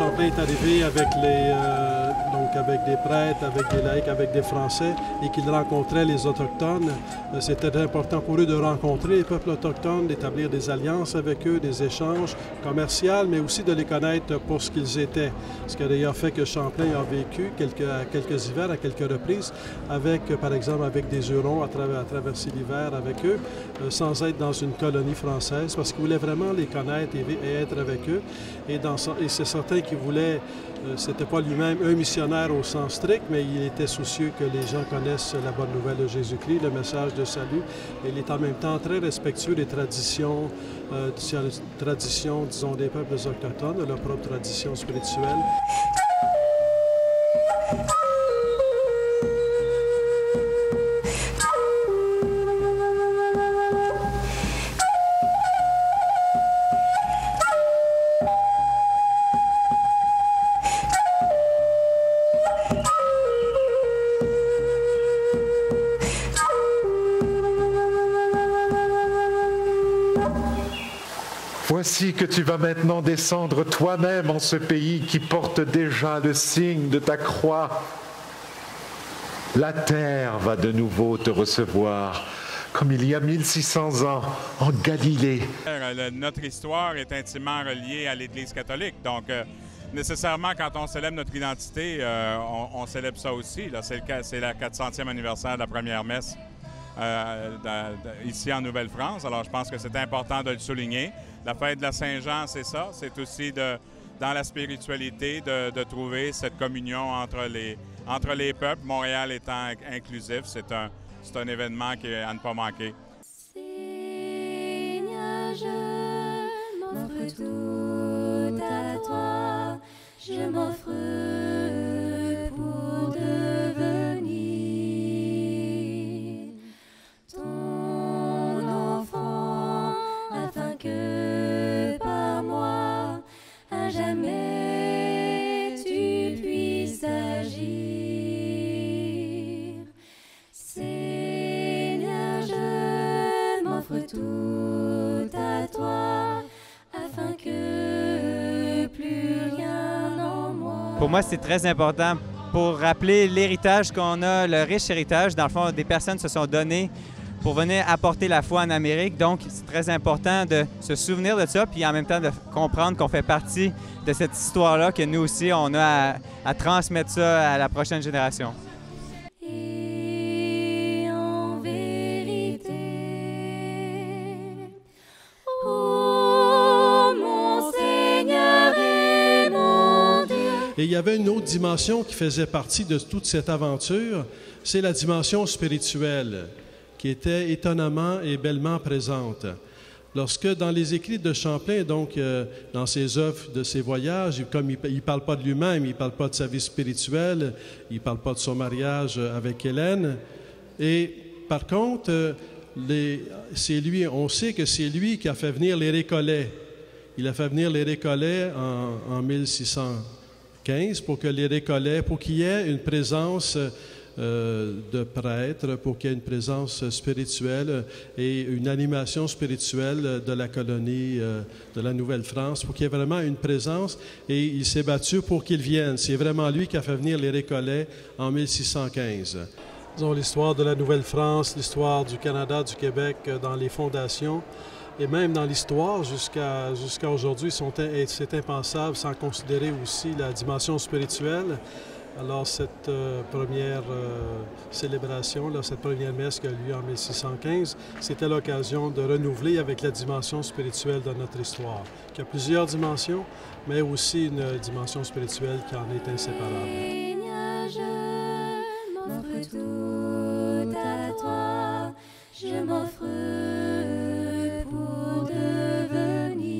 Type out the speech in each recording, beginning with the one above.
Champlain est arrivé avec donc avec des prêtres, avec des laïcs, avec des Français, et qu'il rencontrait les Autochtones, c'était important pour eux de rencontrer les peuples autochtones, d'établir des alliances avec eux, des échanges commerciaux, mais aussi de les connaître pour ce qu'ils étaient. Ce qui a d'ailleurs fait que Champlain a vécu quelques hivers, à quelques reprises, avec, par exemple, avec des Hurons, à traverser l'hiver avec eux, sans être dans une colonie française, parce qu'il voulait vraiment les connaître et être avec eux. Et c'est certain qu'il voulait, c'était pas lui-même un missionnaire au sens strict, mais il était soucieux que les gens connaissent la bonne nouvelle de Jésus-Christ, le message de salut. Et il est en même temps très respectueux des traditions, disons, des peuples autochtones, de leur propre tradition spirituelle. Voici que tu vas maintenant descendre toi-même en ce pays qui porte déjà le signe de ta croix. La terre va de nouveau te recevoir, comme il y a 1600 ans en Galilée. Notre histoire est intimement reliée à l'Église catholique, donc nécessairement quand on célèbre notre identité, on célèbre ça aussi. C'est la 400e anniversaire de la première messe ici en Nouvelle-France, alors je pense que c'est important de le souligner. La fête de la Saint-Jean, c'est ça, c'est aussi dans la spiritualité de trouver cette communion entre les peuples, Montréal étant inclusif, c'est un événement à ne pas manquer. Seigneur, je m'offre tout à toi, je m'offre pour devenir ton enfant, afin que par moi, à jamais, tu puisses agir. Seigneur, je m'offre tout à toi, afin que plus rien en moi. Pour moi, c'est très important pour rappeler l'héritage qu'on a, le riche héritage. Dans le fond, des personnes se sont données pour venir apporter la foi en Amérique. Donc, c'est très important de se souvenir de ça, puis en même temps de comprendre qu'on fait partie de cette histoire-là, que nous aussi, on a à transmettre ça à la prochaine génération. Et en vérité, ô mon Seigneur et mon Dieu. Et il y avait une autre dimension qui faisait partie de toute cette aventure, c'est la dimension spirituelle, qui était étonnamment et bellement présente. Lorsque dans les écrits de Champlain, donc dans ses œuvres de ses voyages, comme il ne parle pas de lui-même, il ne parle pas de sa vie spirituelle, il ne parle pas de son mariage avec Hélène, et par contre, c'est lui, on sait que c'est lui qui a fait venir les Récollets. Il a fait venir les Récollets en 1615 pour que les Récollets, pour qu'il y ait une présence de prêtres, pour qu'il y ait une présence spirituelle et une animation spirituelle de la colonie de la Nouvelle-France, pour qu'il y ait vraiment une présence, et il s'est battu pour qu'ils viennent. C'est vraiment lui qui a fait venir les Récollets en 1615. Disons l'histoire de la Nouvelle-France, l'histoire du Canada, du Québec dans les fondations, et même dans l'histoire jusqu'à aujourd'hui, c'est impensable sans considérer aussi la dimension spirituelle. Alors cette première célébration, cette première messe qui a eu lieu en 1615, c'était l'occasion de renouveler avec la dimension spirituelle de notre histoire, qui a plusieurs dimensions, mais aussi une dimension spirituelle qui en est inséparable. Seigneur, je m'offre tout à toi, je m'offre pour devenir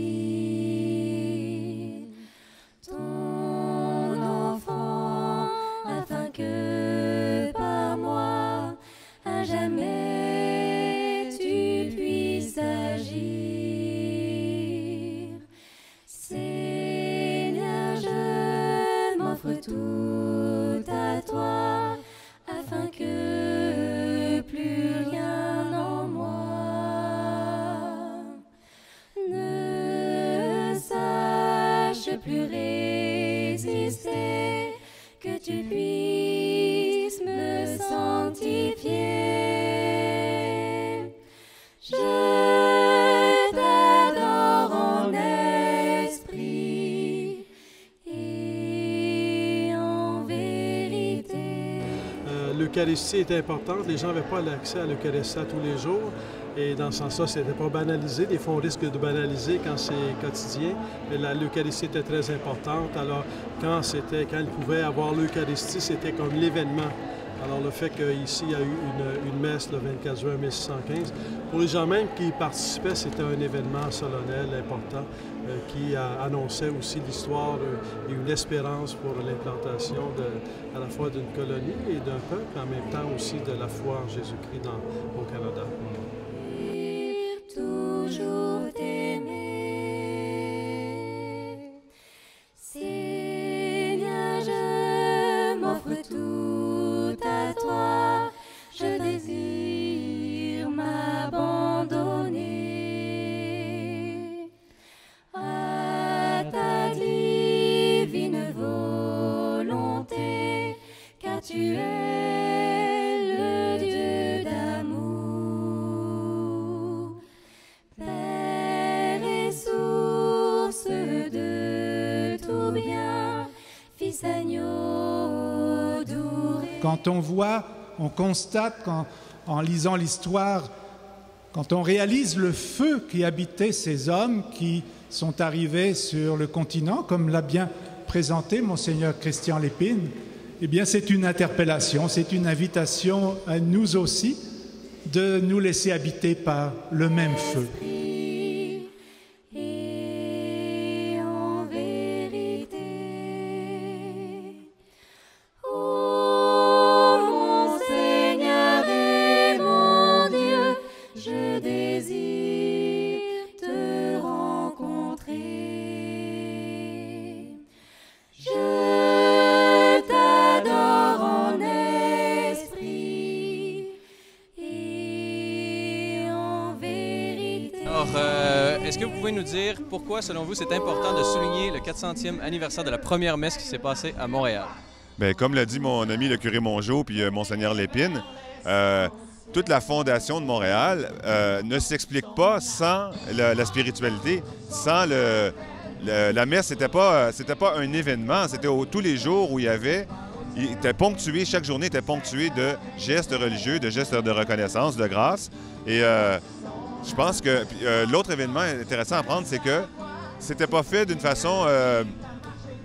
ton enfant, afin que par moi, à jamais, tu puisses agir. Seigneur, je m'offre tout à toi, afin que plus rien en moi ne sache plus rester. tu puisses me sanctifier. Je t'adore en esprit et en vérité. L'Eucharistie était importante. Les gens n'avaient pas l'accès à l'Eucharistie tous les jours. Et dans ce sens-là, ce n'était pas banalisé. Des fois, on risque de banaliser quand c'est quotidien. Mais l'Eucharistie était très importante. Alors, quand ils pouvaient avoir l'Eucharistie, c'était comme l'événement. Alors, le fait qu'ici, il y a eu une messe le 24 juin 1615, pour les gens même qui y participaient, c'était un événement solennel important qui annonçait aussi l'histoire et une espérance pour l'implantation à la fois d'une colonie et d'un peuple, en même temps aussi de la foi en Jésus-Christ au Canada. Toujours t'aimer. Seigneur, je m'offre tout à toi, je désire m'abandonner à ta divine volonté, car tu es le Dieu d'amour, Père et source de tout bien, Fils agneau doux. Quand on voit, on constate en lisant l'histoire, quand on réalise le feu qui habitait ces hommes qui sont arrivés sur le continent, comme l'a bien présenté Monseigneur Christian Lépine, eh bien c'est une interpellation, c'est une invitation à nous aussi de nous laisser habiter par le même feu. Et en vérité, ô mon Seigneur et mon Dieu, je désire te rencontrer. Je t'adore en esprit et en vérité. Alors, est-ce que vous pouvez nous dire pourquoi, selon vous, c'est important de souligner le 400e anniversaire de la première messe qui s'est passée à Montréal? Bien, comme l'a dit mon ami le curé Mongeau puis Monseigneur Lépine, toute la fondation de Montréal ne s'explique pas sans la spiritualité, sans la messe. C'était pas un événement, c'était tous les jours où il était ponctué, chaque journée était ponctuée de gestes religieux, de gestes de reconnaissance, de grâce. Et je pense que l'autre événement intéressant à prendre, c'est que c'était pas fait d'une façon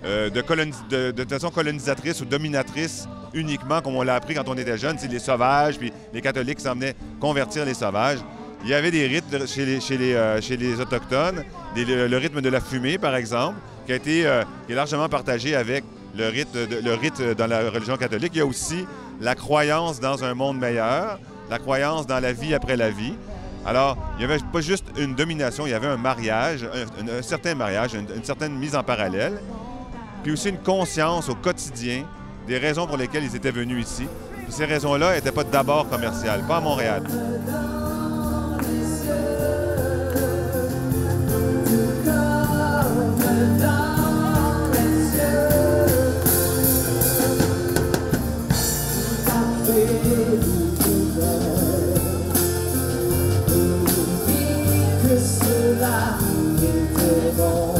de façon colonisatrice ou dominatrice uniquement comme on l'a appris quand on était jeune. C'est les sauvages, puis les catholiques s'en venaient convertir les sauvages. Il y avait des rites chez les Autochtones, le rythme de la fumée, par exemple, qui est largement partagé avec le rite dans la religion catholique. Il y a aussi la croyance dans un monde meilleur, la croyance dans la vie après la vie. Alors, il n'y avait pas juste une domination, il y avait un mariage, un certain mariage, une certaine mise en parallèle, puis aussi une conscience au quotidien des raisons pour lesquelles ils étaient venus ici. Puis ces raisons-là n'étaient pas d'abord commerciales, pas à Montréal. Cela était bon.